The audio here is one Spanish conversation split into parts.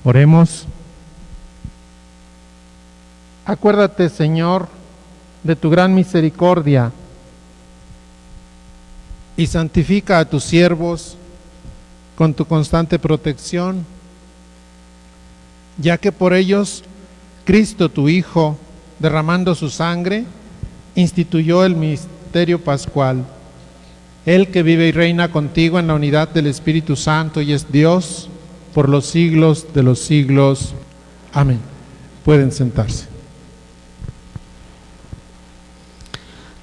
Oremos. Acuérdate, Señor, de tu gran misericordia y santifica a tus siervos con tu constante protección, ya que por ellos Cristo, tu Hijo, derramando su sangre, instituyó el misterio pascual. Él que vive y reina contigo en la unidad del Espíritu Santo y es Dios por los siglos de los siglos. Amén. Pueden sentarse.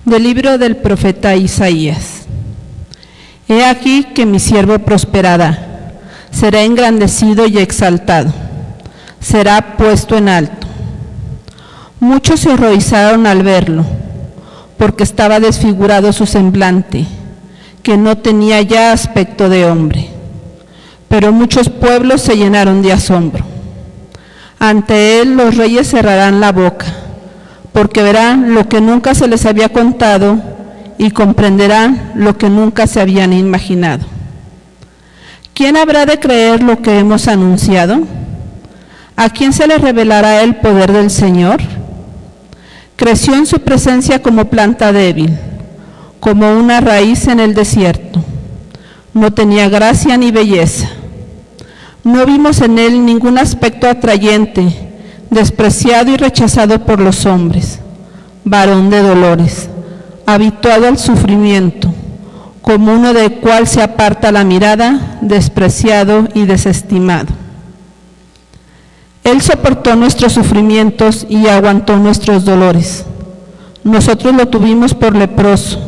Del libro del profeta Isaías. He aquí que mi siervo prosperará, será engrandecido y exaltado, será puesto en alto. Muchos se horrorizaron al verlo, porque estaba desfigurado su semblante, que no tenía ya aspecto de hombre. Pero muchos pueblos se llenaron de asombro. Ante él los reyes cerrarán la boca, porque verán lo que nunca se les había contado y comprenderán lo que nunca se habían imaginado. ¿Quién habrá de creer lo que hemos anunciado? ¿A quién se le revelará el poder del Señor? Creció en su presencia como planta débil, como una raíz en el desierto. No tenía gracia ni belleza. No vimos en él ningún aspecto atrayente, despreciado y rechazado por los hombres, varón de dolores, habituado al sufrimiento, como uno del cual se aparta la mirada, despreciado y desestimado. Él soportó nuestros sufrimientos y aguantó nuestros dolores. Nosotros lo tuvimos por leproso,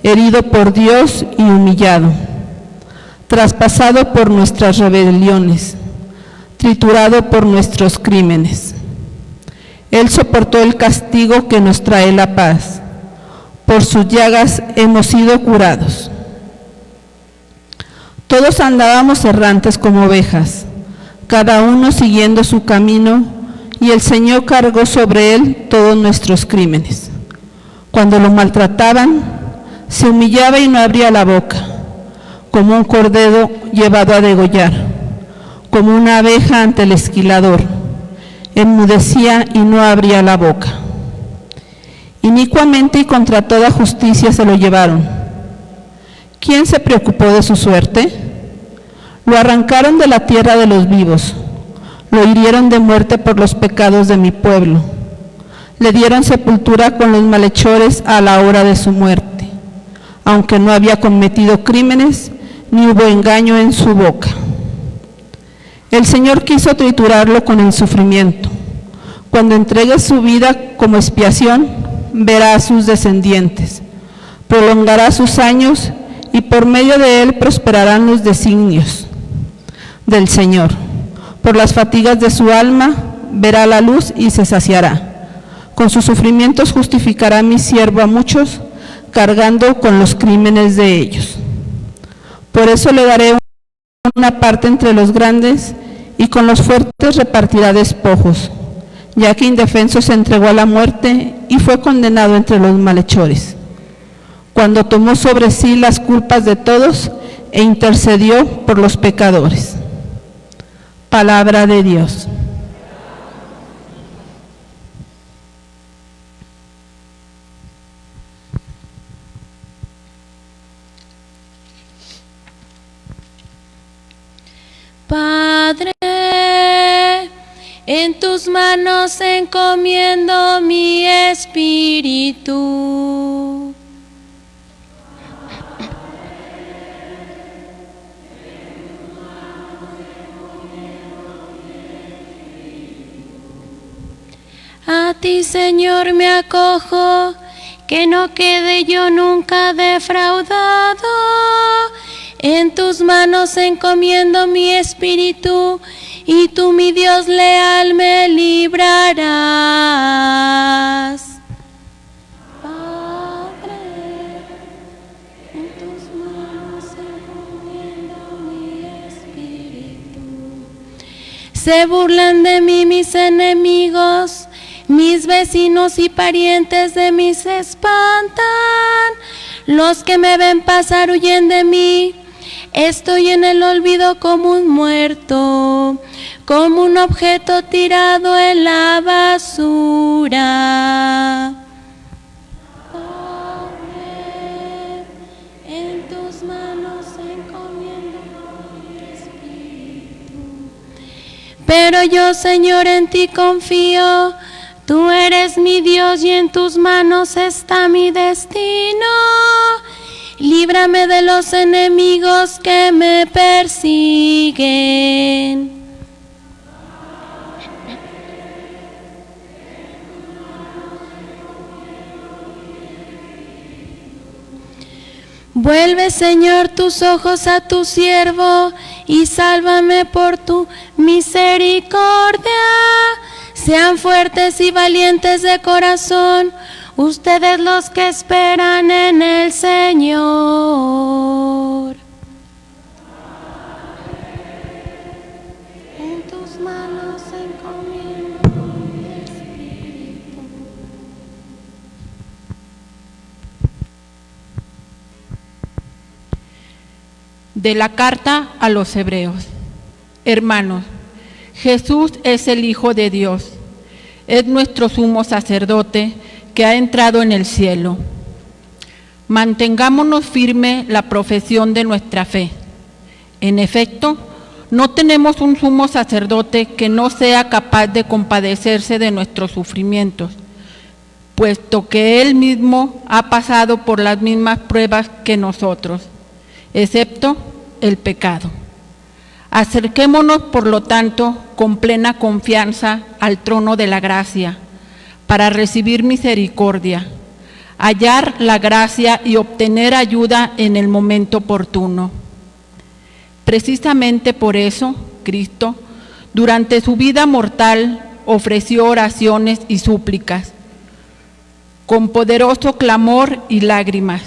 herido por Dios y humillado, traspasado por nuestras rebeliones, triturado por nuestros crímenes. Él soportó el castigo que nos trae la paz. Por sus llagas hemos sido curados. Todos andábamos errantes como ovejas, cada uno siguiendo su camino, y el Señor cargó sobre él todos nuestros crímenes. Cuando lo maltrataban, se humillaba y no abría la boca, como un cordero llevado a degollar, como una abeja ante el esquilador, enmudecía y no abría la boca. Inicuamente y contra toda justicia se lo llevaron. ¿Quién se preocupó de su suerte? Lo arrancaron de la tierra de los vivos, lo hirieron de muerte por los pecados de mi pueblo. Le dieron sepultura con los malhechores a la hora de su muerte, aunque no había cometido crímenes, ni hubo engaño en su boca. El Señor quiso triturarlo con el sufrimiento. Cuando entregue su vida como expiación, verá a sus descendientes, prolongará sus años y por medio de él prosperarán los designios del Señor. Por las fatigas de su alma verá la luz y se saciará. Con sus sufrimientos justificará mi siervo a muchos, cargando con los crímenes de ellos. Por eso le daré una parte entre los grandes y con los fuertes repartirá despojos, ya que indefenso se entregó a la muerte y fue condenado entre los malhechores. Cuando tomó sobre sí las culpas de todos e intercedió por los pecadores. Palabra de Dios. Padre, en tus manos encomiendo mi espíritu. A ti, Señor, me acojo, que no quede yo nunca defraudado. En tus manos encomiendo mi espíritu, y tú, mi Dios leal, me librarás. Padre, en tus manos encomiendo mi espíritu. Se burlan de mí mis enemigos, mis vecinos y parientes de mí se espantan. Los que me ven pasar huyen de mí. Estoy en el olvido como un muerto, como un objeto tirado en la basura. Padre, en tus manos encomiendo mi espíritu. Pero yo, Señor, en ti confío. Tú eres mi Dios y en tus manos está mi destino. Líbrame de los enemigos que me persiguen. Vuelve, Señor, tus ojos a tu siervo y sálvame por tu misericordia. Sean fuertes y valientes de corazón, ustedes los que esperan en el Señor. En tus manos encomiendo mi espíritu. De la carta a los Hebreos. Hermanos, Jesús es el Hijo de Dios, es nuestro sumo sacerdote que ha entrado en el cielo. Mantengámonos firme la profesión de nuestra fe. En efecto, no tenemos un sumo sacerdote que no sea capaz de compadecerse de nuestros sufrimientos, puesto que Él mismo ha pasado por las mismas pruebas que nosotros, excepto el pecado. Acerquémonos, por lo tanto, con plena confianza al trono de la gracia, para recibir misericordia, hallar la gracia y obtener ayuda en el momento oportuno. Precisamente por eso, Cristo, durante su vida mortal, ofreció oraciones y súplicas, con poderoso clamor y lágrimas,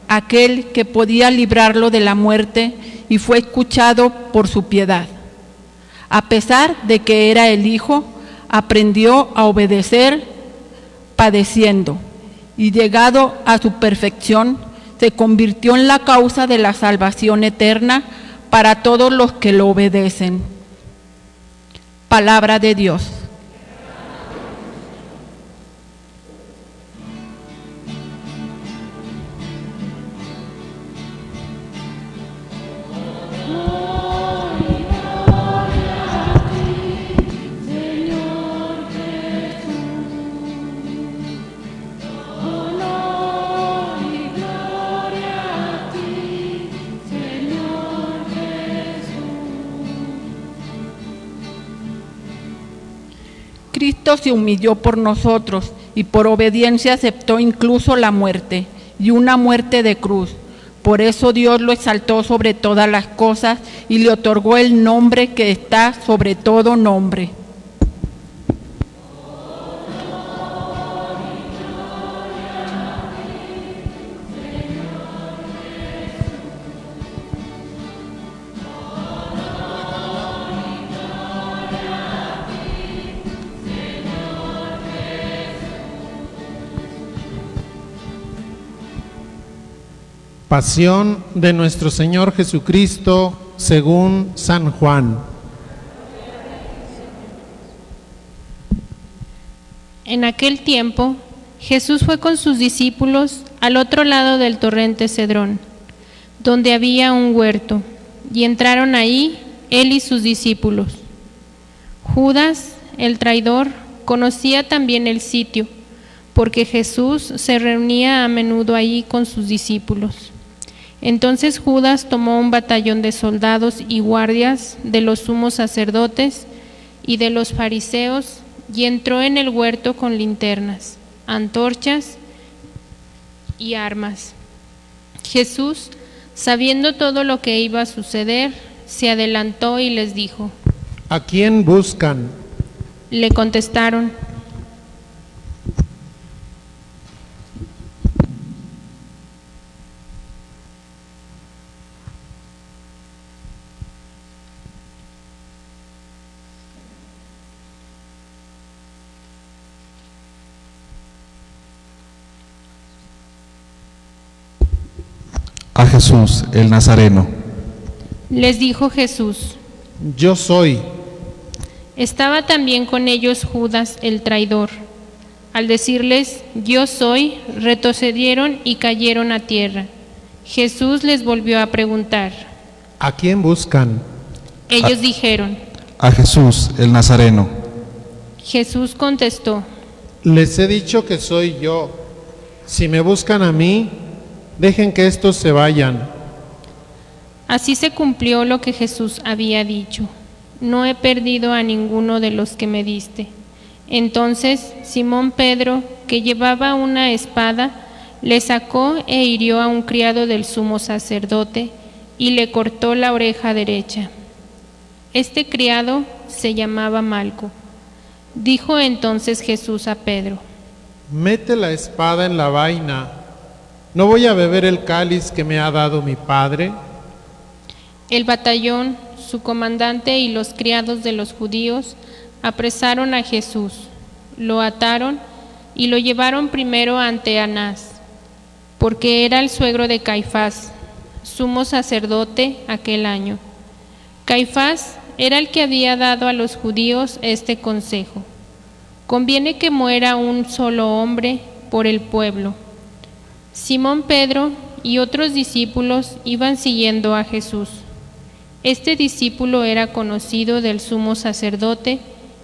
aquel que podía librarlo de la muerte y fue escuchado por su piedad. A pesar de que era el Hijo, aprendió a obedecer padeciendo y llegado a su perfección, se convirtió en la causa de la salvación eterna para todos los que lo obedecen. Palabra de Dios. Cristo se humilló por nosotros y por obediencia aceptó incluso la muerte, y una muerte de cruz. Por eso Dios lo exaltó sobre todas las cosas y le otorgó el nombre que está sobre todo nombre. Pasión de nuestro Señor Jesucristo según San Juan. En aquel tiempo, Jesús fue con sus discípulos al otro lado del torrente Cedrón, donde había un huerto, y entraron ahí él y sus discípulos. Judas, el traidor, conocía también el sitio, porque Jesús se reunía a menudo ahí con sus discípulos. Entonces Judas tomó un batallón de soldados y guardias de los sumos sacerdotes y de los fariseos y entró en el huerto con linternas, antorchas y armas. Jesús, sabiendo todo lo que iba a suceder, se adelantó y les dijo: ¿A quién buscan? Le contestaron: a Jesús, el Nazareno. Les dijo Jesús: Yo soy. Estaba también con ellos Judas el traidor. Al decirles, yo soy, retrocedieron y cayeron a tierra. Jesús les volvió a preguntar. ¿A quién buscan? Ellos dijeron. A Jesús, el Nazareno. Jesús contestó. Les he dicho que soy yo. Si me buscan a mí, dejen que estos se vayan. Así se cumplió lo que Jesús había dicho. No he perdido a ninguno de los que me diste. Entonces Simón Pedro, que llevaba una espada, le sacó e hirió a un criado del sumo sacerdote y le cortó la oreja derecha. Este criado se llamaba Malco. Dijo entonces Jesús a Pedro: Mete la espada en la vaina. ¿No voy a beber el cáliz que me ha dado mi padre? El batallón, su comandante y los criados de los judíos apresaron a Jesús, lo ataron y lo llevaron primero ante Anás, porque era el suegro de Caifás, sumo sacerdote aquel año. Caifás era el que había dado a los judíos este consejo: conviene que muera un solo hombre por el pueblo. Simón Pedro y otros discípulos iban siguiendo a Jesús. Este discípulo era conocido del sumo sacerdote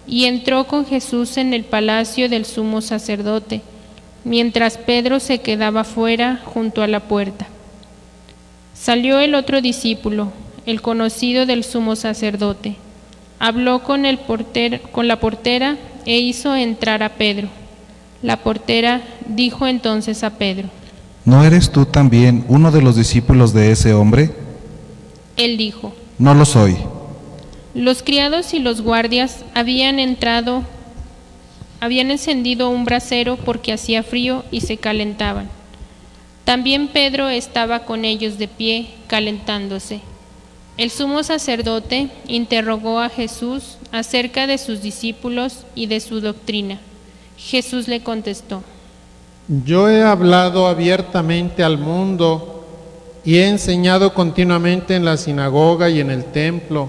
y entró con Jesús en el palacio del sumo sacerdote, mientras Pedro se quedaba fuera junto a la puerta. Salió el otro discípulo, el conocido del sumo sacerdote. Habló con la portera e hizo entrar a Pedro. La portera dijo entonces a Pedro: ¿No eres tú también uno de los discípulos de ese hombre? Él dijo: No lo soy. Los criados y los guardias habían encendido un brasero porque hacía frío y se calentaban. También Pedro estaba con ellos de pie, calentándose. El sumo sacerdote interrogó a Jesús acerca de sus discípulos y de su doctrina. Jesús le contestó: Yo he hablado abiertamente al mundo y he enseñado continuamente en la sinagoga y en el templo,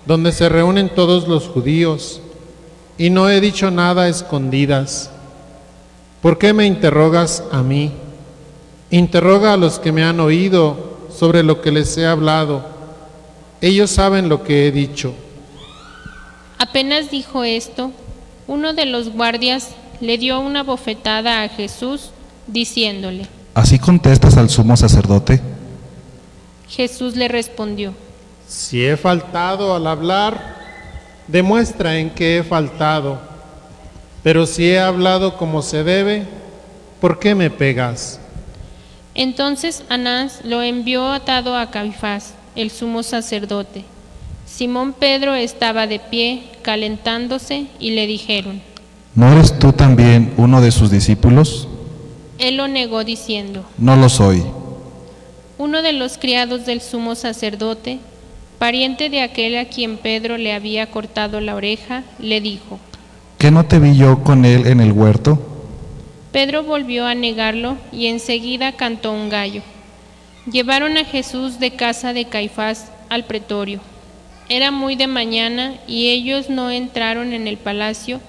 donde se reúnen todos los judíos, y no he dicho nada a escondidas. ¿Por qué me interrogas a mí? Interroga a los que me han oído sobre lo que les he hablado. Ellos saben lo que he dicho. Apenas dijo esto, uno de los guardias le dio una bofetada a Jesús, diciéndole: ¿Así contestas al sumo sacerdote? Jesús le respondió: Si he faltado al hablar, demuestra en qué he faltado. Pero si he hablado como se debe, ¿por qué me pegas? Entonces Anás lo envió atado a Caifás, el sumo sacerdote. Simón Pedro estaba de pie, calentándose, y le dijeron: ¿No eres tú también uno de sus discípulos? Él lo negó diciendo: No lo soy. Uno de los criados del sumo sacerdote, pariente de aquel a quien Pedro le había cortado la oreja, le dijo: ¿Qué no te vi yo con él en el huerto? Pedro volvió a negarlo y enseguida cantó un gallo. Llevaron a Jesús de casa de Caifás al pretorio. Era muy de mañana y ellos no entraron en el palacio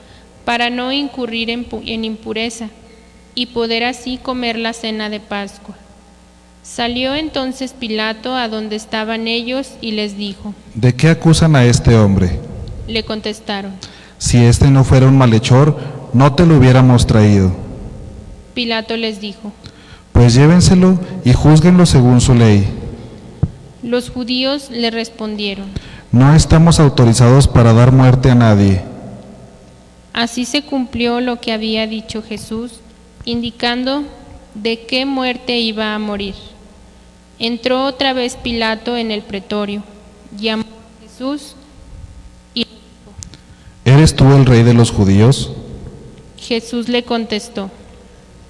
para no incurrir en impureza y poder así comer la cena de Pascua. Salió entonces Pilato a donde estaban ellos y les dijo: ¿De qué acusan a este hombre? Le contestaron. Si este no fuera un malhechor, no te lo hubiéramos traído. Pilato les dijo: Pues llévenselo y júzguenlo según su ley. Los judíos le respondieron: No estamos autorizados para dar muerte a nadie. Así se cumplió lo que había dicho Jesús, indicando de qué muerte iba a morir. Entró otra vez Pilato en el pretorio, llamó a Jesús y le dijo: ¿Eres tú el rey de los judíos? Jesús le contestó: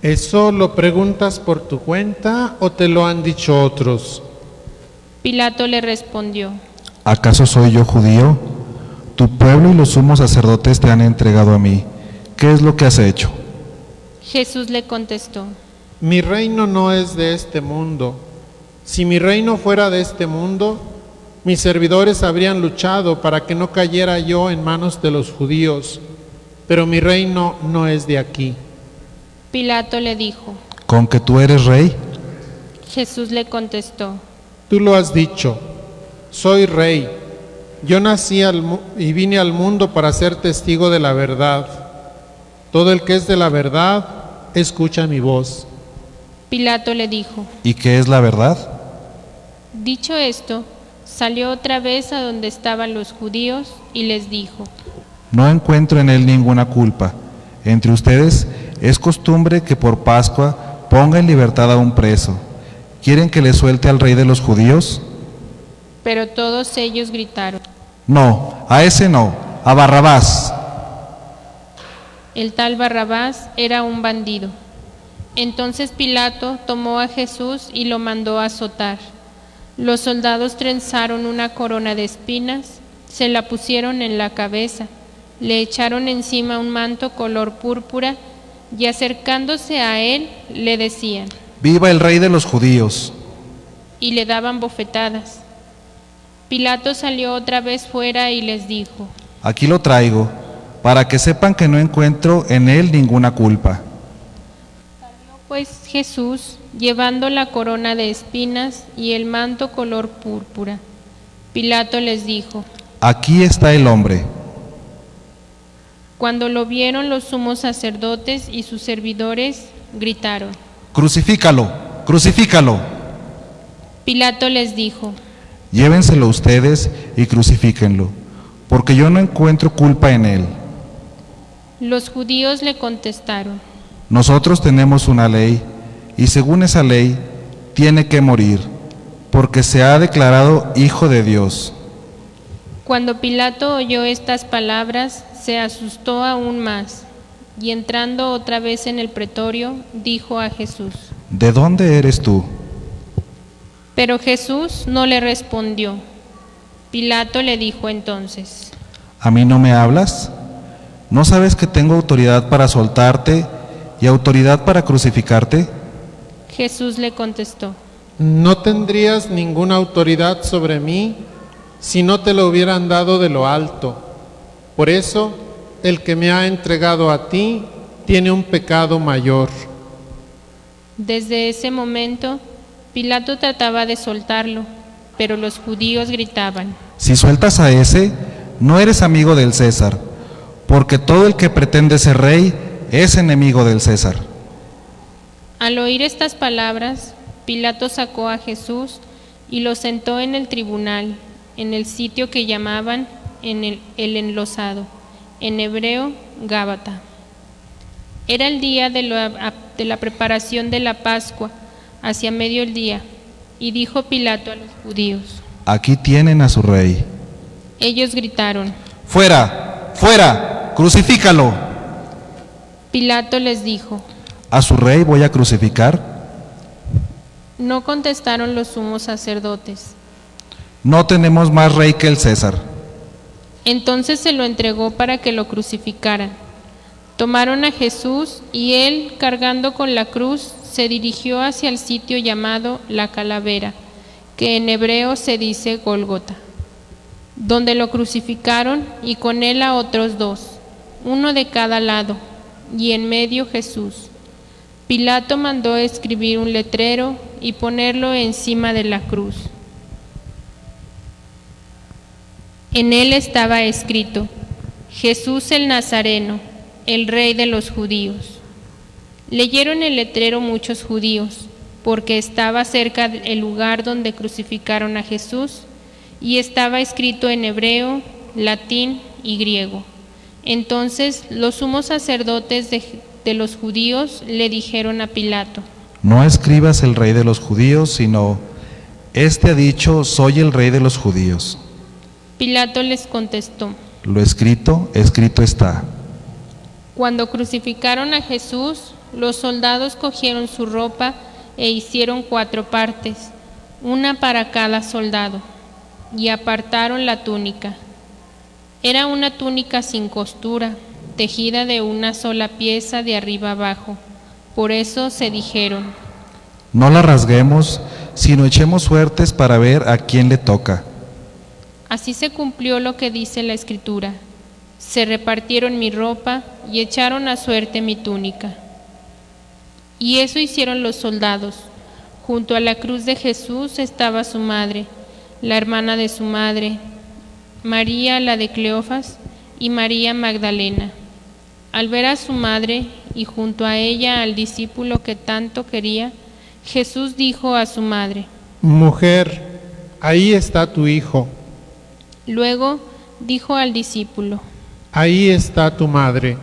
¿Eso lo preguntas por tu cuenta o te lo han dicho otros? Pilato le respondió: ¿Acaso soy yo judío? Tu pueblo y los sumos sacerdotes te han entregado a mí. ¿Qué es lo que has hecho? Jesús le contestó: Mi reino no es de este mundo. Si mi reino fuera de este mundo, mis servidores habrían luchado para que no cayera yo en manos de los judíos, pero mi reino no es de aquí. Pilato le dijo. ¿Con que tú eres rey? Jesús le contestó. Tú lo has dicho, soy rey. Yo nací y vine al mundo para ser testigo de la verdad. Todo el que es de la verdad, escucha mi voz. Pilato le dijo. ¿Y qué es la verdad? Dicho esto, salió otra vez a donde estaban los judíos y les dijo. No encuentro en él ninguna culpa. Entre ustedes es costumbre que por Pascua ponga en libertad a un preso. ¿Quieren que le suelte al rey de los judíos? Pero todos ellos gritaron. No, a ese no, a Barrabás. El tal Barrabás era un bandido. Entonces Pilato tomó a Jesús y lo mandó a azotar. Los soldados trenzaron una corona de espinas, se la pusieron en la cabeza, le echaron encima un manto color púrpura y acercándose a él le decían: ¡Viva el rey de los judíos! Y le daban bofetadas. Pilato salió otra vez fuera y les dijo: Aquí lo traigo, para que sepan que no encuentro en él ninguna culpa. Pues Jesús, llevando la corona de espinas y el manto color púrpura. Pilato les dijo: Aquí está el hombre. Cuando lo vieron los sumos sacerdotes y sus servidores, gritaron: ¡Crucifícalo! ¡Crucifícalo! Pilato les dijo: Llévenselo ustedes y crucifíquenlo, porque yo no encuentro culpa en él. Los judíos le contestaron: Nosotros tenemos una ley, y según esa ley, tiene que morir, porque se ha declarado Hijo de Dios. Cuando Pilato oyó estas palabras, se asustó aún más, y entrando otra vez en el pretorio, dijo a Jesús: ¿De dónde eres tú? Pero Jesús no le respondió. Pilato le dijo entonces: ¿A mí no me hablas? ¿No sabes que tengo autoridad para soltarte y autoridad para crucificarte? Jesús le contestó: No tendrías ninguna autoridad sobre mí si no te lo hubieran dado de lo alto. Por eso, el que me ha entregado a ti tiene un pecado mayor. Desde ese momento, Pilato trataba de soltarlo, pero los judíos gritaban: Si sueltas a ese, no eres amigo del César, porque todo el que pretende ser rey es enemigo del César. Al oír estas palabras, Pilato sacó a Jesús y lo sentó en el tribunal, en el sitio que llamaban el enlosado, en hebreo Gábata. Era el día de la preparación de la Pascua, hacia mediodía, y dijo Pilato a los judíos: Aquí tienen a su rey. Ellos gritaron: ¡Fuera! ¡Fuera! ¡Crucifícalo! Pilato les dijo: ¿A su rey voy a crucificar? No contestaron los sumos sacerdotes. No tenemos más rey que el César. Entonces se lo entregó para que lo crucificaran. Tomaron a Jesús y él, cargando con la cruz, se dirigió hacia el sitio llamado La Calavera, que en hebreo se dice Gólgota, donde lo crucificaron y con él a otros dos, uno de cada lado, y en medio Jesús. Pilato mandó escribir un letrero y ponerlo encima de la cruz. En él estaba escrito: Jesús el Nazareno, el Rey de los judíos. Leyeron el letrero muchos judíos, porque estaba cerca el lugar donde crucificaron a Jesús, y estaba escrito en hebreo, latín y griego. Entonces los sumos sacerdotes de los judíos le dijeron a Pilato: No escribas el rey de los judíos, sino: Este ha dicho, soy el rey de los judíos. Pilato les contestó: Lo escrito, escrito está. Cuando crucificaron a Jesús, los soldados cogieron su ropa e hicieron 4 partes, una para cada soldado, y apartaron la túnica. Era una túnica sin costura, tejida de una sola pieza de arriba abajo. Por eso se dijeron: No la rasguemos, sino echemos suertes para ver a quién le toca. Así se cumplió lo que dice la Escritura: se repartieron mi ropa y echaron a suerte mi túnica. Y eso hicieron los soldados. Junto a la cruz de Jesús estaba su madre, la hermana de su madre, María la de Cleofas y María Magdalena. Al ver a su madre y junto a ella al discípulo que tanto quería, Jesús dijo a su madre: Mujer, ahí está tu hijo. Luego dijo al discípulo: Ahí está tu madre.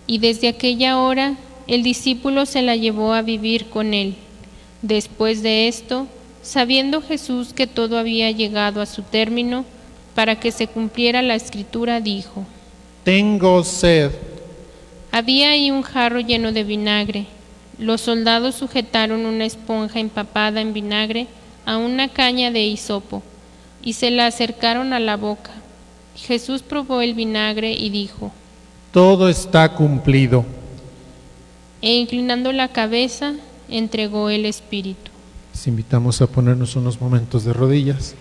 Y desde aquella hora el discípulo se la llevó a vivir con él. Después de esto, sabiendo Jesús que todo había llegado a su término, para que se cumpliera la Escritura, dijo: Tengo sed. Había ahí un jarro lleno de vinagre. Los soldados sujetaron una esponja empapada en vinagre a una caña de hisopo y se la acercaron a la boca. Jesús probó el vinagre y dijo: Todo está cumplido. E inclinando la cabeza, entregó el espíritu. Les invitamos a ponernos unos momentos de rodillas.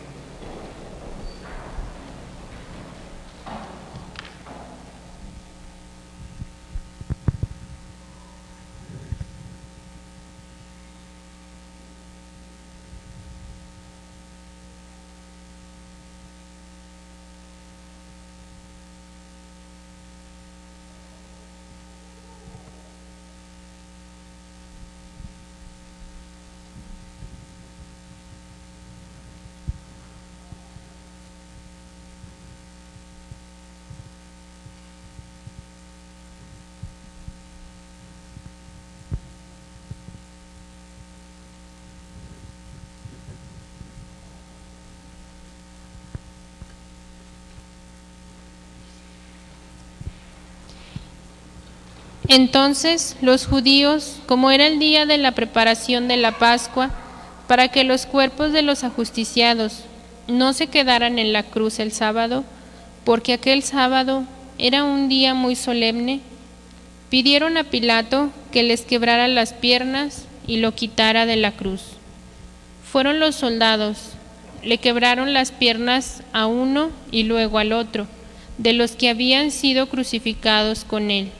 Entonces los judíos, como era el día de la preparación de la Pascua, para que los cuerpos de los ajusticiados no se quedaran en la cruz el sábado, porque aquel sábado era un día muy solemne, pidieron a Pilato que les quebrara las piernas y lo quitara de la cruz. Fueron los soldados, le quebraron las piernas a uno y luego al otro, de los que habían sido crucificados con él.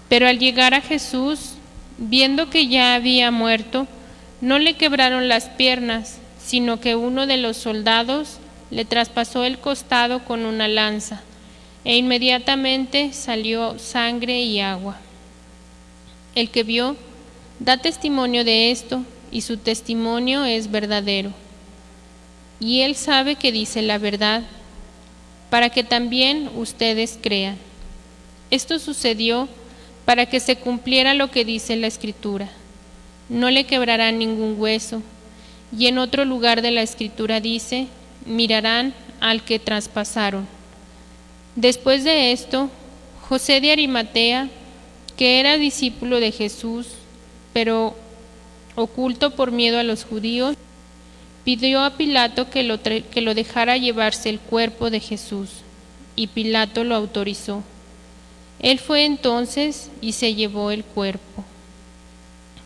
Pero al llegar a Jesús, viendo que ya había muerto, no le quebraron las piernas, sino que uno de los soldados le traspasó el costado con una lanza, e inmediatamente salió sangre y agua. El que vio da testimonio de esto, y su testimonio es verdadero. Y él sabe que dice la verdad, para que también ustedes crean. Esto sucedió para que se cumpliera lo que dice la Escritura: no le quebrarán ningún hueso. Y en otro lugar de la Escritura dice: mirarán al que traspasaron. Después de esto, José de Arimatea, que era discípulo de Jesús, pero oculto por miedo a los judíos, pidió a Pilato que lo dejara llevarse el cuerpo de Jesús, y Pilato lo autorizó. Él fue entonces y se llevó el cuerpo.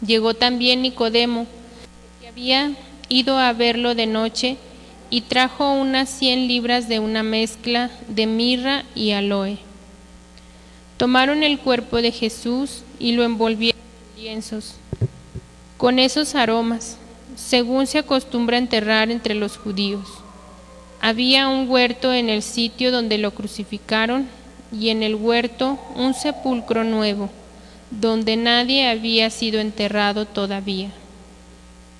Llegó también Nicodemo, que había ido a verlo de noche, y trajo unas 100 libras de una mezcla de mirra y aloe. Tomaron el cuerpo de Jesús y lo envolvieron en lienzos, con esos aromas, según se acostumbra enterrar entre los judíos. Había un huerto en el sitio donde lo crucificaron, y en el huerto un sepulcro nuevo, donde nadie había sido enterrado todavía.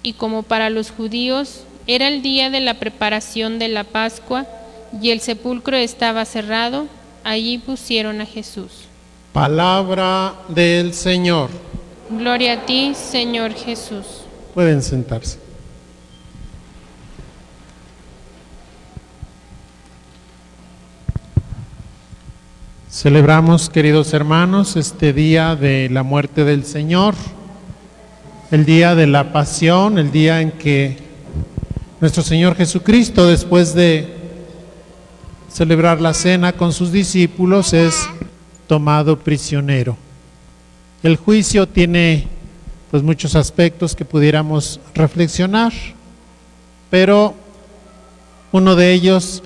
Y como para los judíos era el día de la preparación de la Pascua, y el sepulcro estaba cerrado, allí pusieron a Jesús. Palabra del Señor. Gloria a ti, Señor Jesús. Pueden sentarse. Celebramos, queridos hermanos, este día de la muerte del Señor, el día de la pasión, el día en que nuestro Señor Jesucristo, después de celebrar la cena con sus discípulos, es tomado prisionero. El juicio tiene pues muchos aspectos que pudiéramos reflexionar, pero Uno de ellos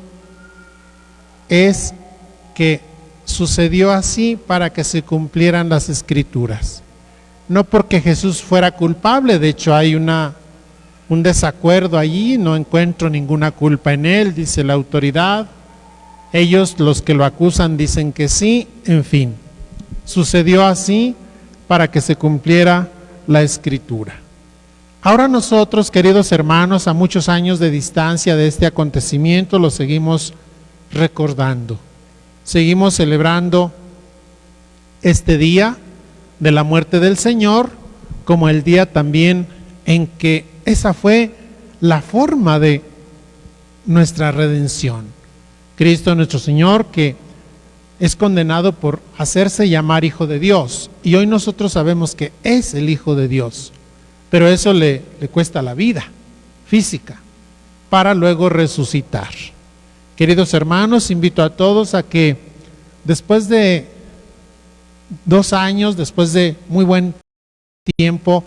es que sucedió así para que se cumplieran las Escrituras. No porque Jesús fuera culpable, de hecho hay un desacuerdo allí, no encuentro ninguna culpa en él, dice la autoridad. Ellos, los que lo acusan, dicen que sí, en fin. Sucedió así para que se cumpliera la Escritura. Ahora nosotros, queridos hermanos, a muchos años de distancia de este acontecimiento, lo seguimos recordando. Seguimos celebrando este día de la muerte del Señor como el día también en que esa fue la forma de nuestra redención. Cristo nuestro Señor, que es condenado por hacerse llamar Hijo de Dios, y hoy nosotros sabemos que es el Hijo de Dios, pero eso le cuesta la vida física para luego resucitar. Queridos hermanos, invito a todos a que después de 2 años, después de muy buen tiempo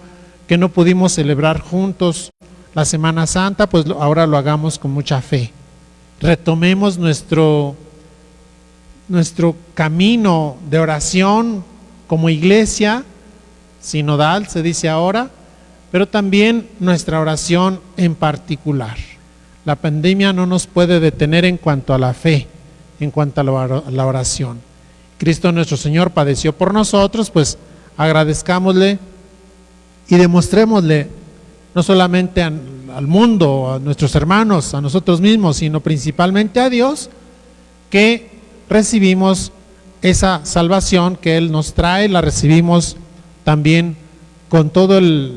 que no pudimos celebrar juntos la Semana Santa, pues ahora lo hagamos con mucha fe. Retomemos nuestro camino de oración como iglesia sinodal, se dice ahora, pero también nuestra oración en particular. La pandemia no nos puede detener en cuanto a la fe, en cuanto a la oración. Cristo nuestro Señor padeció por nosotros, pues agradezcámosle y demostrémosle no solamente al mundo, a nuestros hermanos, a nosotros mismos, sino principalmente a Dios, que recibimos esa salvación que Él nos trae, la recibimos también con todo el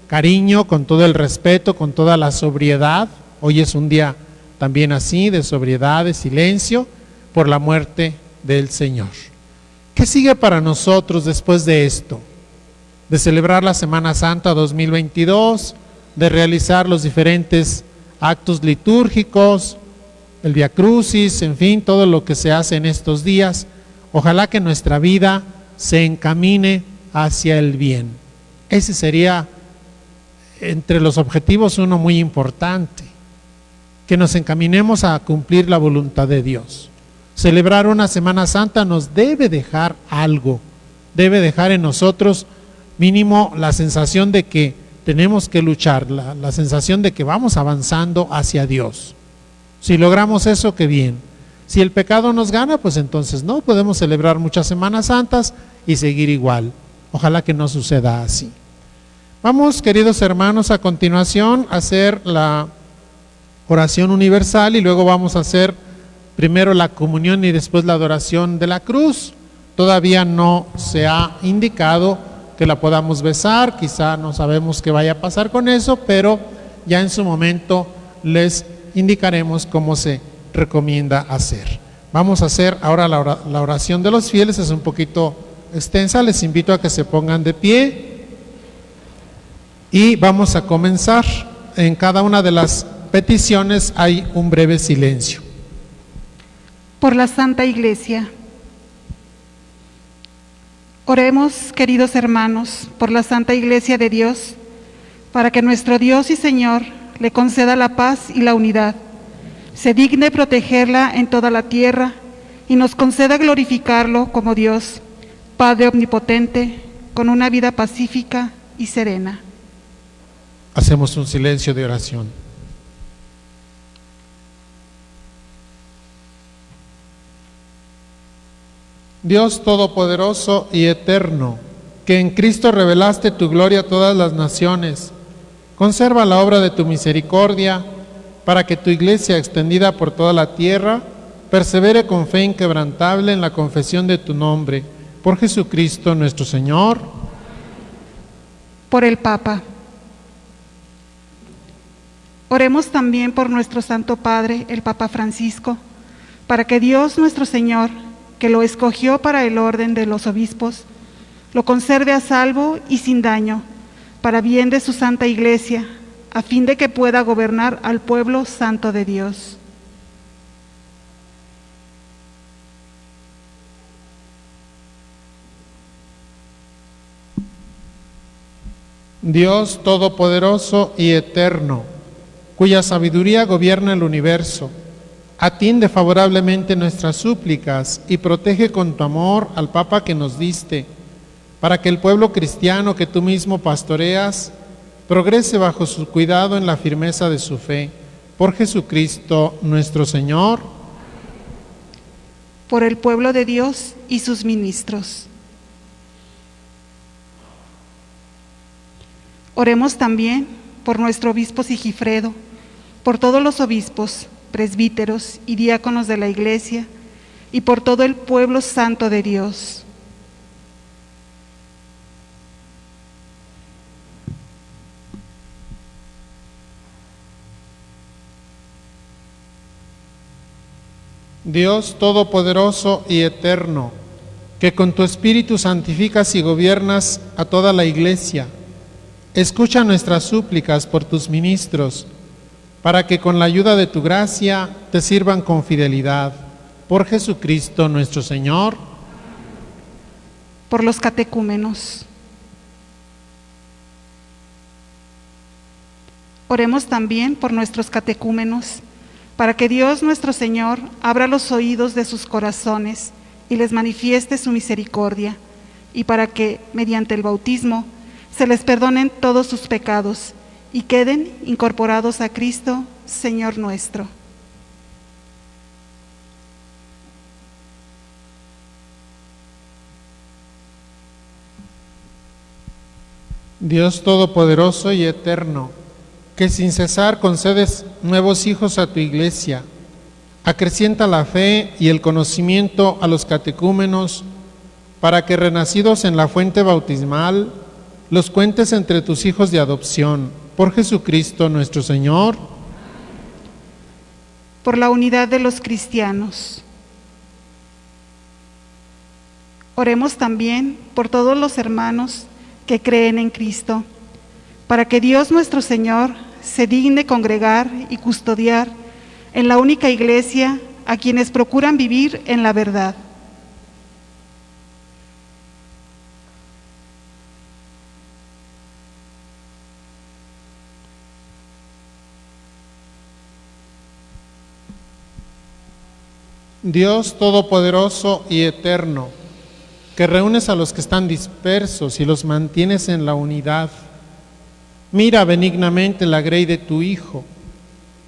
cariño, con todo el respeto, con toda la sobriedad. Hoy es un día también así, de sobriedad, de silencio, por la muerte del Señor. ¿Qué sigue para nosotros después de esto? De celebrar la Semana Santa 2022, de realizar los diferentes actos litúrgicos, el Vía Crucis, en fin, todo lo que se hace en estos días. Ojalá que nuestra vida se encamine hacia el bien. Ese sería entre los objetivos uno muy importante, que nos encaminemos a cumplir la voluntad de Dios. Celebrar una Semana Santa nos debe dejar algo, debe dejar en nosotros mínimo la sensación de que tenemos que luchar, la sensación de que vamos avanzando hacia Dios. Si logramos eso, qué bien. Si el pecado nos gana, pues entonces no podemos celebrar muchas Semanas Santas y seguir igual. Ojalá que no suceda así. Vamos, queridos hermanos, a continuación a hacer la oración universal y luego vamos a hacer primero la comunión y después la adoración de la cruz. Todavía no se ha indicado que la podamos besar, quizá no sabemos qué vaya a pasar con eso, pero ya en su momento les indicaremos cómo se recomienda hacer. Vamos a hacer ahora la oración de los fieles, es un poquito extensa, les invito a que se pongan de pie y vamos a comenzar. En cada una de las peticiones hay un breve silencio. Por la Santa Iglesia. Oremos, queridos hermanos, por la Santa Iglesia de Dios, para que nuestro Dios y Señor le conceda la paz y la unidad, se digne protegerla en toda la tierra y nos conceda glorificarlo como Dios, Padre omnipotente, con una vida pacífica y serena. Hacemos un silencio de oración. Dios todopoderoso y eterno, que en Cristo revelaste tu gloria a todas las naciones, conserva la obra de tu misericordia, para que tu iglesia, extendida por toda la tierra, persevere con fe inquebrantable en la confesión de tu nombre, por Jesucristo nuestro Señor. Por el Papa. Oremos también por nuestro Santo Padre, el Papa Francisco, para que Dios nuestro Señor, que lo escogió para el orden de los obispos, lo conserve a salvo y sin daño, para bien de su Santa Iglesia, a fin de que pueda gobernar al pueblo santo de Dios. Dios todopoderoso y eterno, cuya sabiduría gobierna el universo, atiende favorablemente nuestras súplicas y protege con tu amor al Papa que nos diste, para que el pueblo cristiano que tú mismo pastoreas progrese bajo su cuidado en la firmeza de su fe. Por Jesucristo nuestro Señor. Por el pueblo de Dios y sus ministros. Oremos también por nuestro obispo Sigifredo, por todos los obispos, presbíteros y diáconos de la Iglesia, y por todo el pueblo santo de Dios. Dios Todopoderoso y Eterno, que con tu Espíritu santificas y gobiernas a toda la Iglesia, escucha nuestras súplicas por tus ministros, para que con la ayuda de tu gracia te sirvan con fidelidad. Por Jesucristo nuestro Señor. Por los catecúmenos. Oremos también por nuestros catecúmenos, para que Dios nuestro Señor abra los oídos de sus corazones y les manifieste su misericordia, y para que, mediante el bautismo, se les perdonen todos sus pecados y queden incorporados a Cristo, Señor nuestro. Dios Todopoderoso y Eterno, que sin cesar concedes nuevos hijos a tu Iglesia, acrecienta la fe y el conocimiento a los catecúmenos, para que, renacidos en la fuente bautismal, los cuentes entre tus hijos de adopción. Por Jesucristo nuestro Señor. Por la unidad de los cristianos. Oremos también por todos los hermanos que creen en Cristo, para que Dios nuestro Señor se digne congregar y custodiar en la única Iglesia a quienes procuran vivir en la verdad. Dios Todopoderoso y Eterno, que reúnes a los que están dispersos y los mantienes en la unidad, mira benignamente la grey de tu Hijo,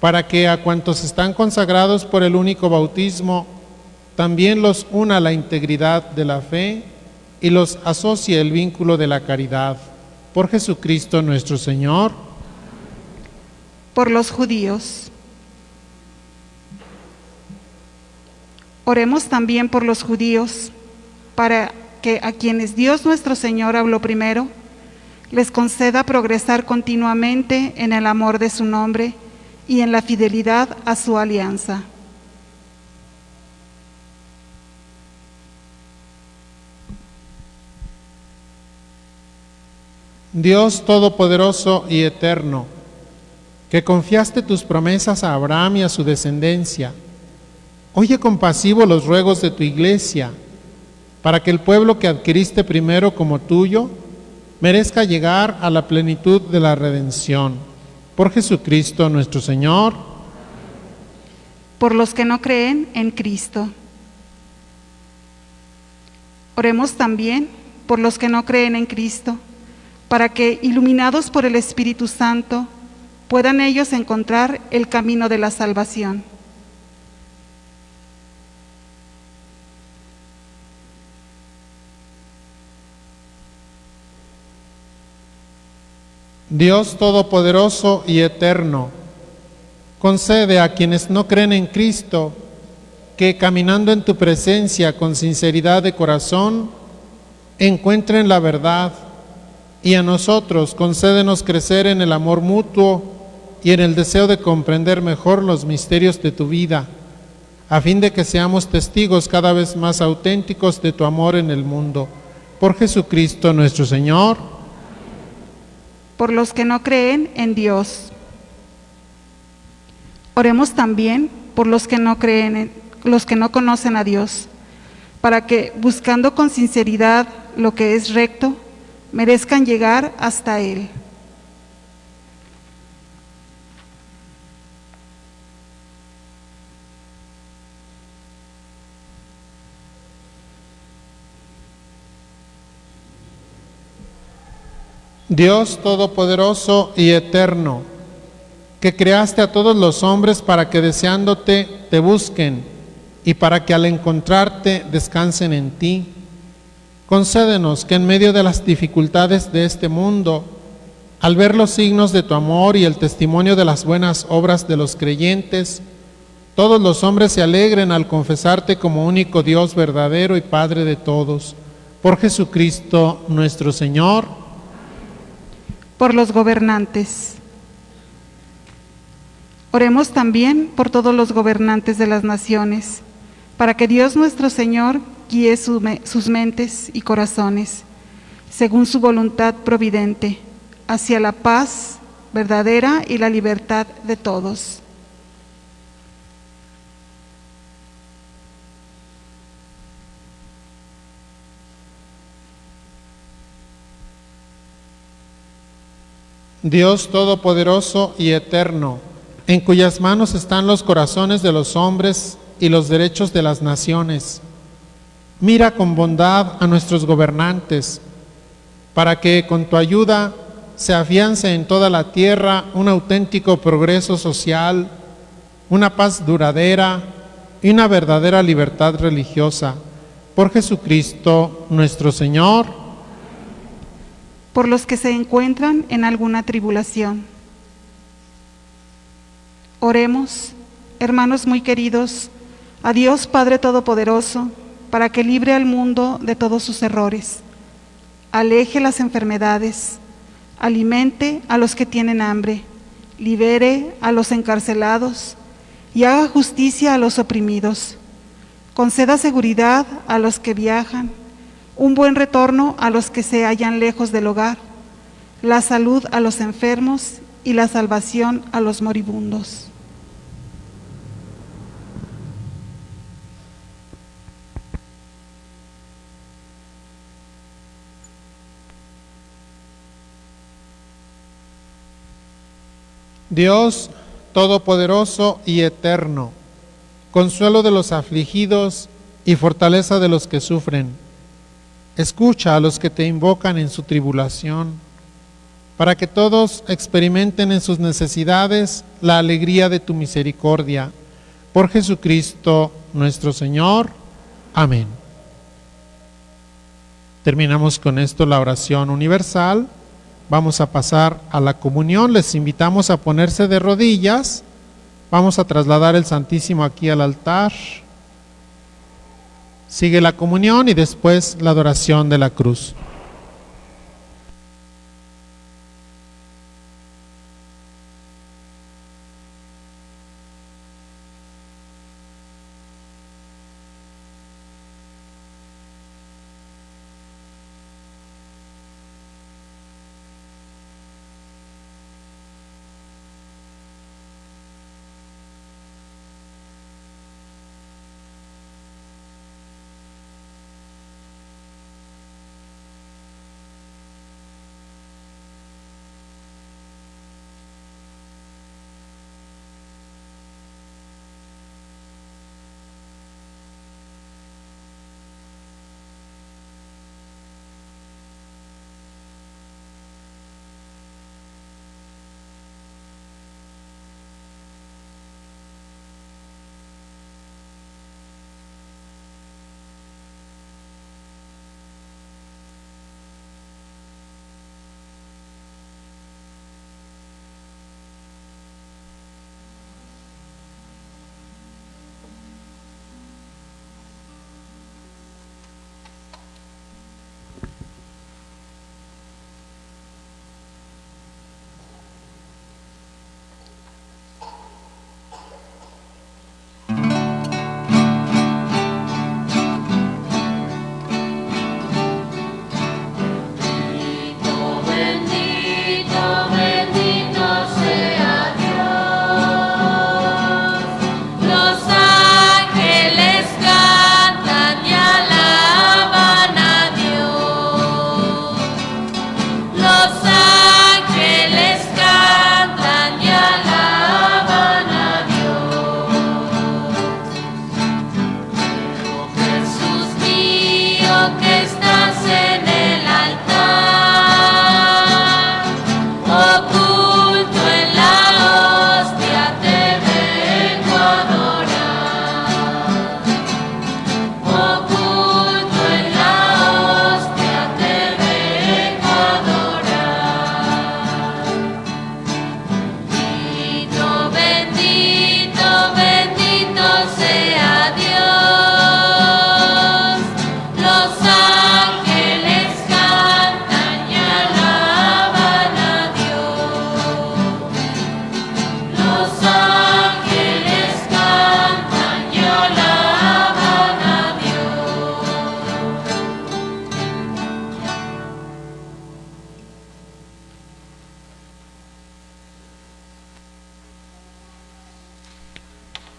para que a cuantos están consagrados por el único bautismo, también los una la integridad de la fe y los asocie el vínculo de la caridad. Por Jesucristo nuestro Señor. Por los judíos. Oremos también por los judíos, para que a quienes Dios nuestro Señor habló primero, les conceda progresar continuamente en el amor de su nombre y en la fidelidad a su alianza. Dios Todopoderoso y Eterno, que confiaste tus promesas a Abraham y a su descendencia, oye compasivo los ruegos de tu Iglesia, para que el pueblo que adquiriste primero como tuyo merezca llegar a la plenitud de la redención. Por Jesucristo nuestro Señor. Por los que no creen en Cristo. Oremos también por los que no creen en Cristo, para que, iluminados por el Espíritu Santo, puedan ellos encontrar el camino de la salvación. Dios Todopoderoso y Eterno, concede a quienes no creen en Cristo que, caminando en tu presencia con sinceridad de corazón, encuentren la verdad, y a nosotros concédenos crecer en el amor mutuo y en el deseo de comprender mejor los misterios de tu vida, a fin de que seamos testigos cada vez más auténticos de tu amor en el mundo. Por Jesucristo nuestro Señor. Por los que no creen en Dios. Oremos también por los que no creen, los que no conocen a Dios, para que, buscando con sinceridad lo que es recto, merezcan llegar hasta Él. Dios Todopoderoso y Eterno, que creaste a todos los hombres para que deseándote te busquen y para que al encontrarte descansen en ti, concédenos que en medio de las dificultades de este mundo, al ver los signos de tu amor y el testimonio de las buenas obras de los creyentes, todos los hombres se alegren al confesarte como único Dios verdadero y Padre de todos. Por Jesucristo nuestro Señor. Por los gobernantes. Oremos también por todos los gobernantes de las naciones, para que Dios nuestro Señor guíe sus mentes y corazones, según su voluntad providente, hacia la paz verdadera y la libertad de todos. Dios Todopoderoso y Eterno, en cuyas manos están los corazones de los hombres y los derechos de las naciones, mira con bondad a nuestros gobernantes, para que con tu ayuda se afiance en toda la tierra un auténtico progreso social, una paz duradera y una verdadera libertad religiosa. Por Jesucristo nuestro Señor. Por los que se encuentran en alguna tribulación. Oremos, hermanos muy queridos, a Dios Padre Todopoderoso, para que libre al mundo de todos sus errores, aleje las enfermedades, alimente a los que tienen hambre, libere a los encarcelados y haga justicia a los oprimidos. Conceda seguridad a los que viajan, un buen retorno a los que se hallan lejos del hogar, la salud a los enfermos y la salvación a los moribundos. Dios Todopoderoso y Eterno, consuelo de los afligidos y fortaleza de los que sufren, escucha a los que te invocan en su tribulación, para que todos experimenten en sus necesidades la alegría de tu misericordia. Por Jesucristo nuestro Señor. Amén. Terminamos con esto la oración universal. Vamos a pasar a la comunión. Les invitamos a ponerse de rodillas. Vamos a trasladar el Santísimo aquí al altar. Sigue la comunión y después la adoración de la cruz.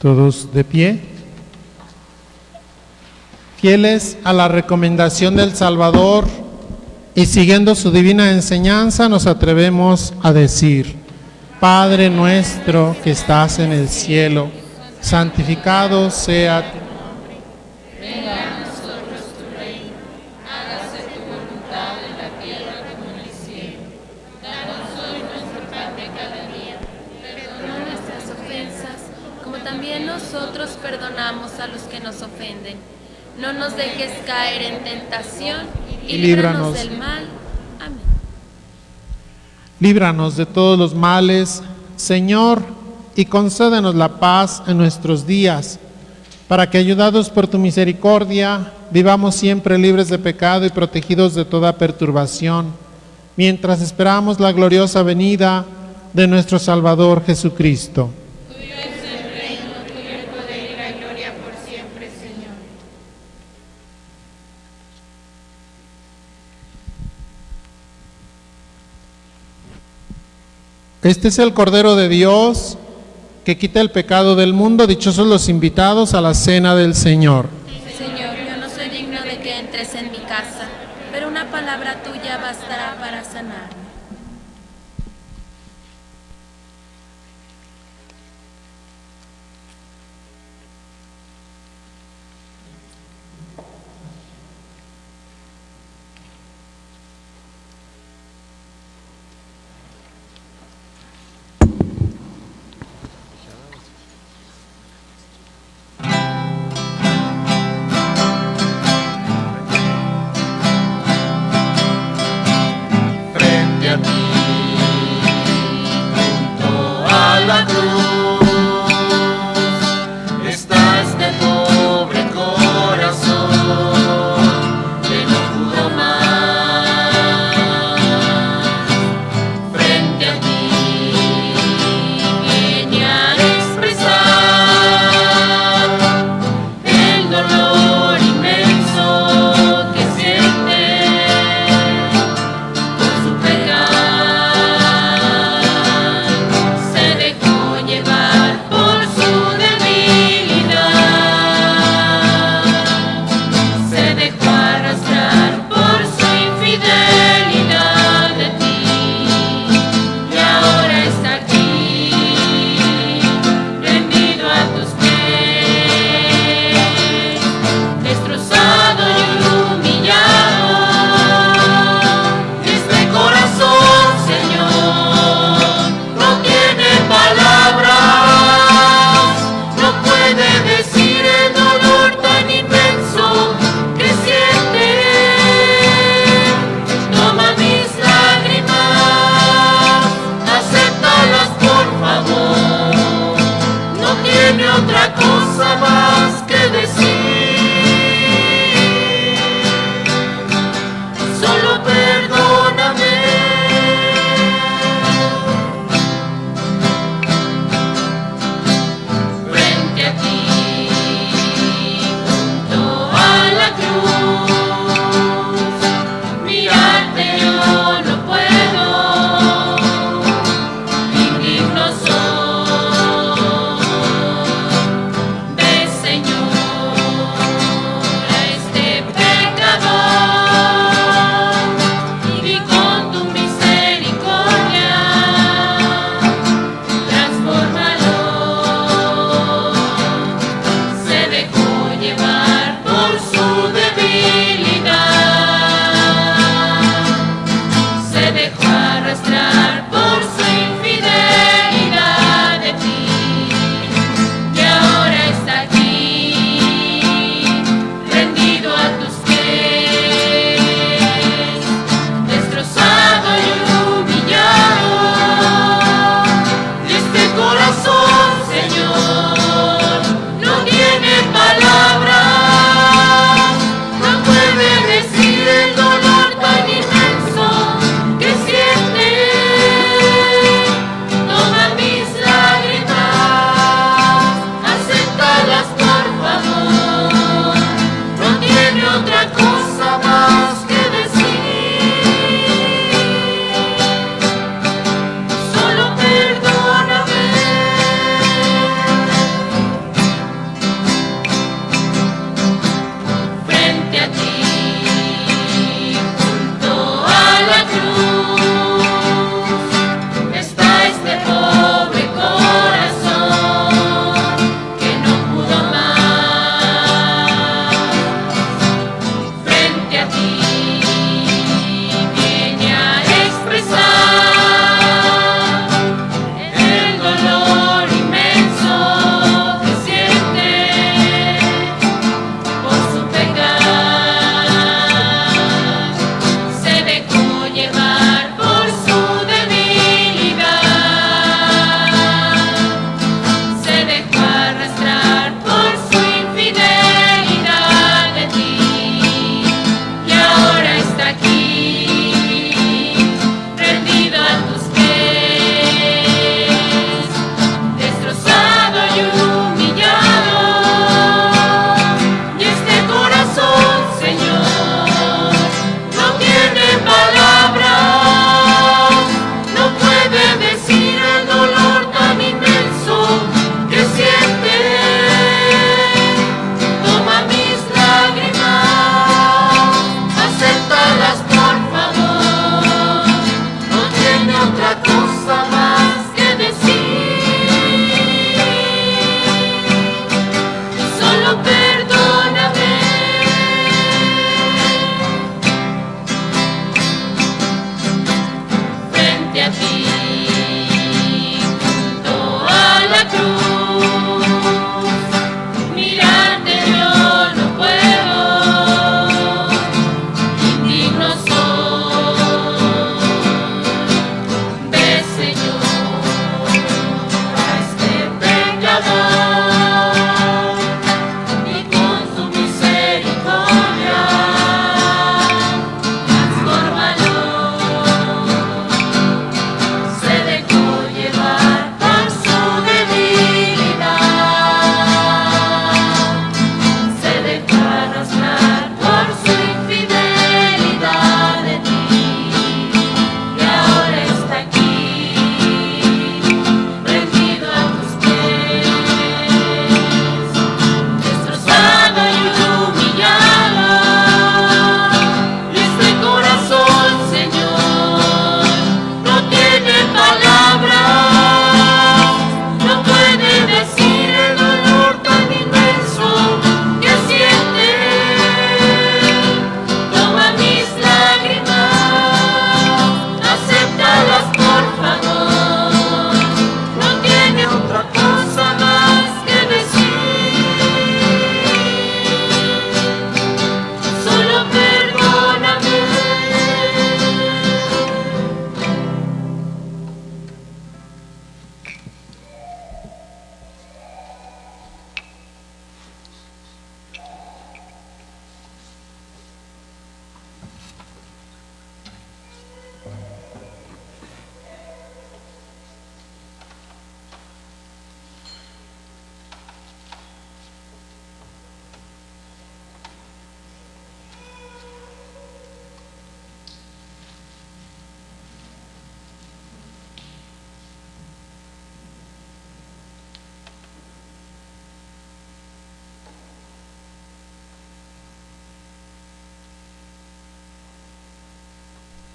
Todos de pie. Fieles a la recomendación del Salvador y siguiendo su divina enseñanza, nos atrevemos a decir: Padre nuestro que estás en el cielo, santificado sea tu nombre. Venga a nosotros tu reino, hágase tu voluntad en la tierra como en el cielo. Danos hoy nuestro pan de cada día, perdona nuestras ofensas, como también nosotros perdonamos a los que nos ofenden. No nos dejes caer en tentación y líbranos del mal. Amén. Líbranos de todos los males, Señor, y concédenos la paz en nuestros días, para que, ayudados por tu misericordia, vivamos siempre libres de pecado y protegidos de toda perturbación, mientras esperamos la gloriosa venida de nuestro Salvador Jesucristo. Tuyo es el reino, tuyo el poder y la gloria por siempre, Señor. Este es el Cordero de Dios que quita el pecado del mundo. Dichosos los invitados a la cena del Señor. Señor, yo no soy digno de que entres en mi casa, pero una palabra tuya bastará para sanarme. Frente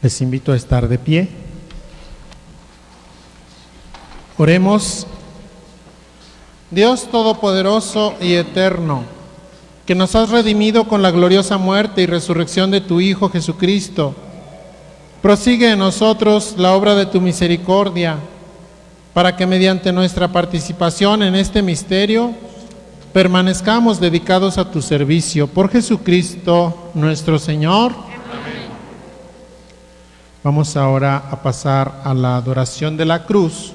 Les invito a estar de pie. Oremos. Dios Todopoderoso y Eterno, que nos has redimido con la gloriosa muerte y resurrección de tu Hijo Jesucristo, prosigue en nosotros la obra de tu misericordia, para que mediante nuestra participación en este misterio permanezcamos dedicados a tu servicio. Por Jesucristo nuestro Señor. Amén. Vamos ahora a pasar a la adoración de la cruz.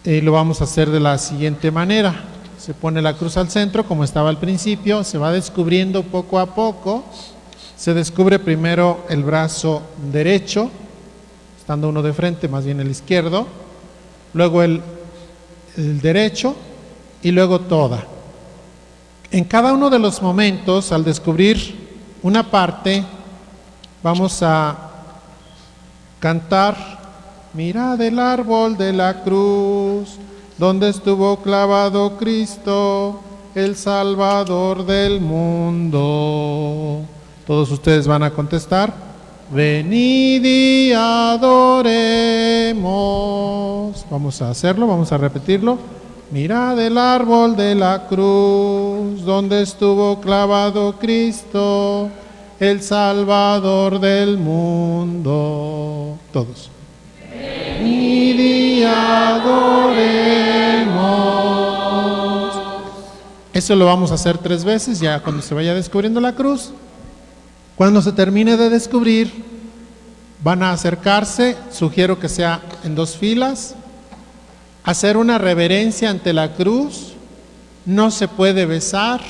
Lo vamos a hacer de la siguiente manera. Se pone la cruz al centro, como estaba al principio, se va descubriendo poco a poco. Se descubre primero el brazo derecho, estando uno de frente, más bien el izquierdo, luego el derecho y luego toda. En cada uno de los momentos, al descubrir una parte, vamos a cantar: mirad el árbol de la cruz, donde estuvo clavado Cristo, el Salvador del mundo. Todos ustedes van a contestar: venid y adoremos. Vamos a hacerlo, vamos a repetirlo. Mirad el árbol de la cruz, donde estuvo clavado Cristo, el Salvador del mundo. Todos. Venid y adoremos. Eso lo vamos a hacer 3 veces, ya cuando se vaya descubriendo la cruz. Cuando se termine de descubrir, van a acercarse, sugiero que sea en 2 filas, hacer una reverencia ante la cruz. No se puede besar.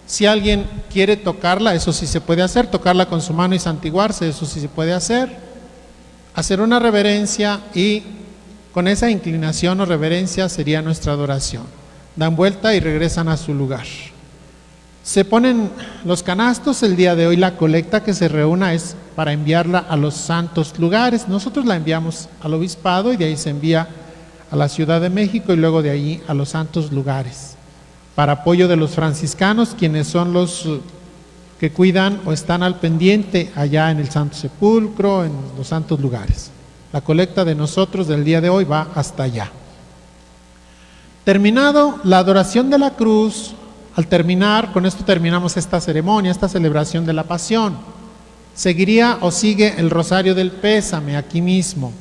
Si alguien quiere tocarla, eso sí se puede hacer, tocarla con su mano y santiguarse, eso sí se puede hacer. Hacer una reverencia, y con esa inclinación o reverencia sería nuestra adoración. Dan vuelta y regresan a su lugar. Se ponen los canastos. El día de hoy la colecta que se reúna es para enviarla a los santos lugares. Nosotros la enviamos al obispado y de ahí se envía a la Ciudad de México y luego de ahí a los santos lugares, para apoyo de los franciscanos, quienes son los que cuidan o están al pendiente allá en el Santo Sepulcro, en los santos lugares. La colecta de nosotros del día de hoy va hasta allá. Terminado la adoración de la cruz, al terminar, con esto terminamos esta ceremonia, esta celebración de la pasión. Seguiría o sigue el rosario del pésame aquí mismo.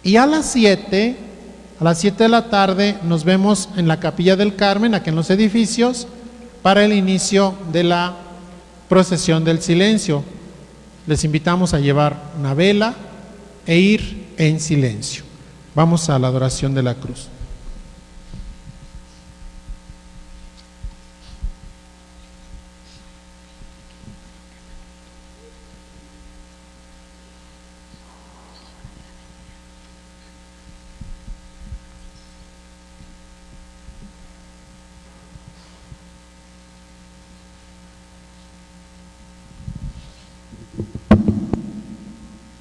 Y a las 7 de la tarde nos vemos en la Capilla del Carmen, aquí en los edificios, para el inicio de la procesión del silencio. Les invitamos a llevar una vela e ir en silencio. Vamos a la adoración de la cruz.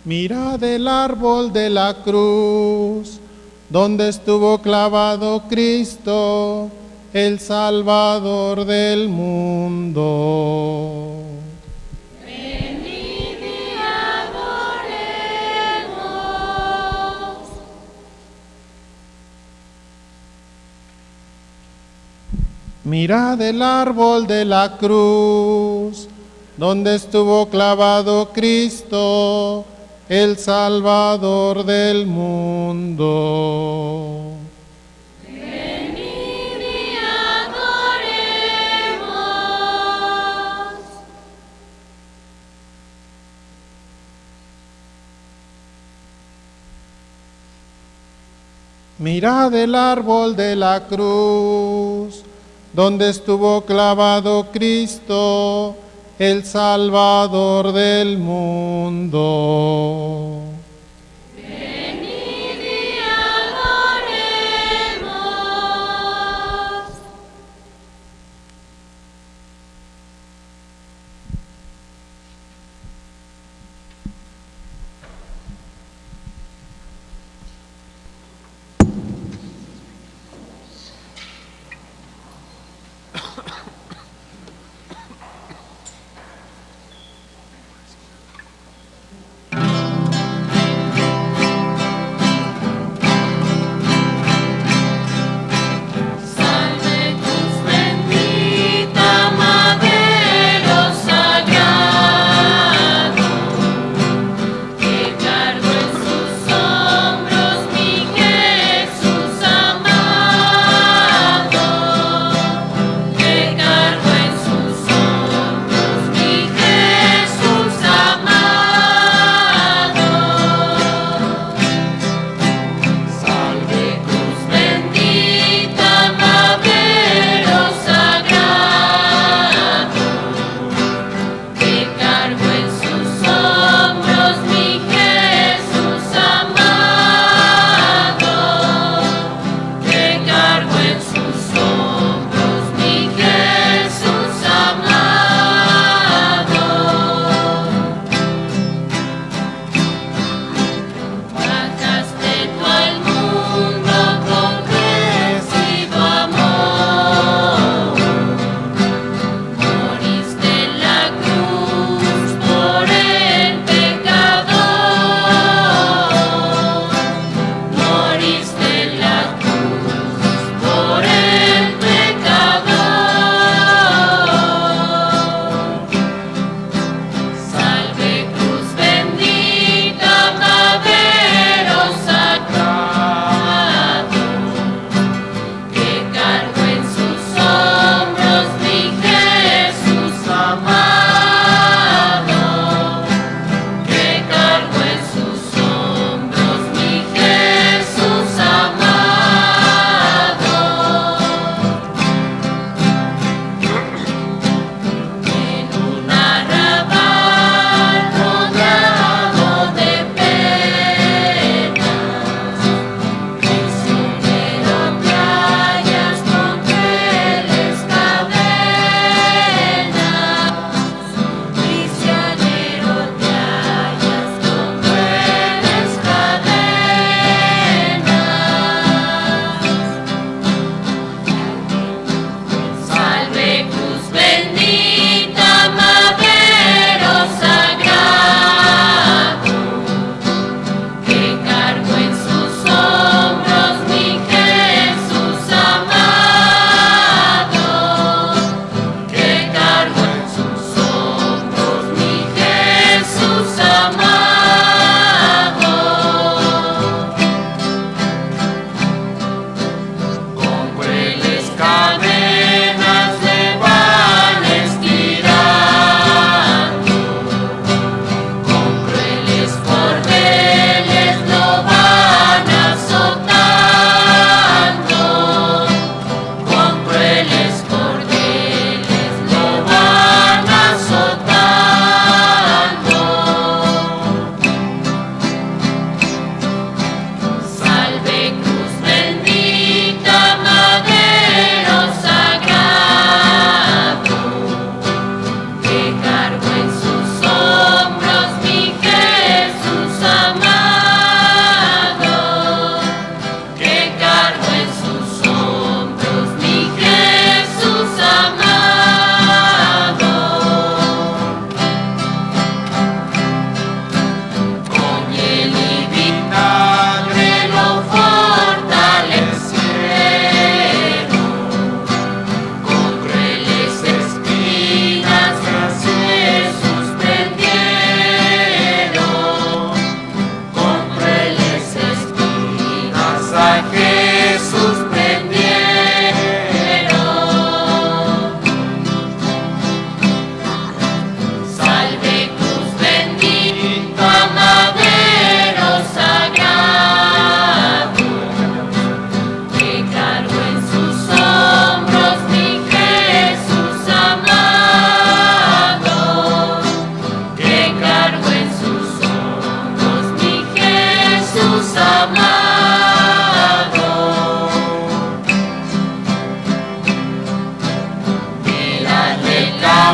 Mirad el árbol de la cruz, donde estuvo clavado Cristo, el Salvador del mundo. Venid y adoremos. Mirad el árbol de la cruz, donde estuvo clavado Cristo, el Salvador del mundo. Venid y adoremos. Mirad el árbol de la cruz, donde estuvo clavado Cristo, el Salvador del mundo. Venid y adoremos.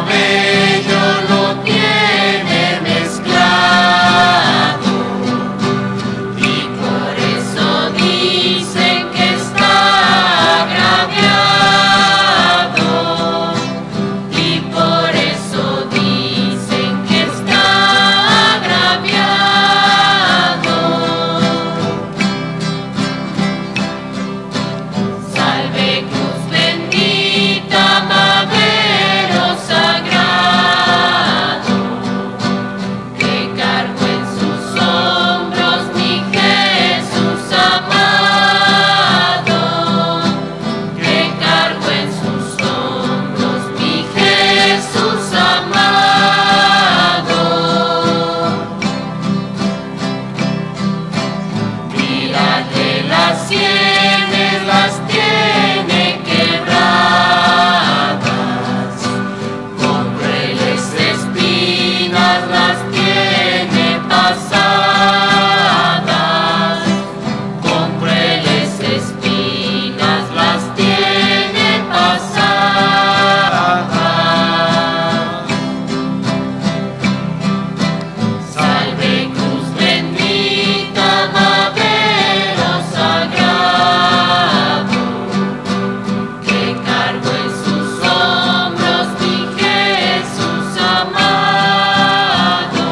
cabello lo tiene mezclado y por eso dicen que está agraviado y por eso dicen que está agraviado. Salve cruz bendita, madero sagrado, que cargo en sus hombros mi Jesús amado, que cargo en sus hombros mi Jesús amado. Mírate las sienes, las tiene quebradas, con crueles espinas las tiene pasadas, con crueles espinas las tiene pasadas. Salve cruz bendita, madero sagrado, que cargo en sus hombros mi Jesús amado,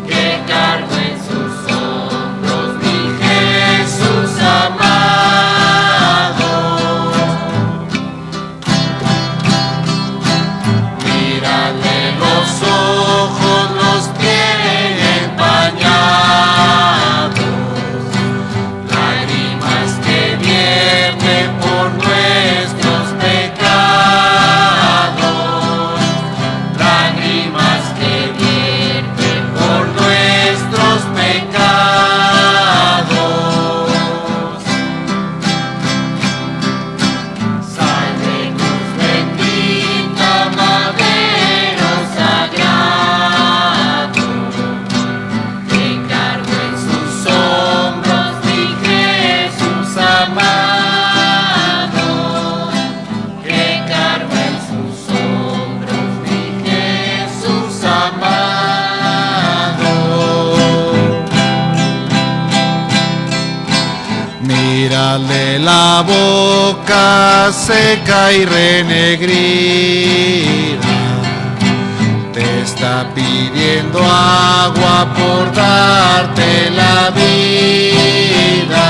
que cargo en sus hombros mi Jesús amado. Mírale los ojos, los tiene empañados, lágrimas que vierte por nuestros pecados, lágrimas que vierte por nuestros pecados. Salve cruz bendita, madero sagrado, que cargo en sus hombros mi Jesús amado, que cargo en sus hombros mi Jesús amado. Mírale la boca seca y renegrida, te está pidiendo agua por darte la vida.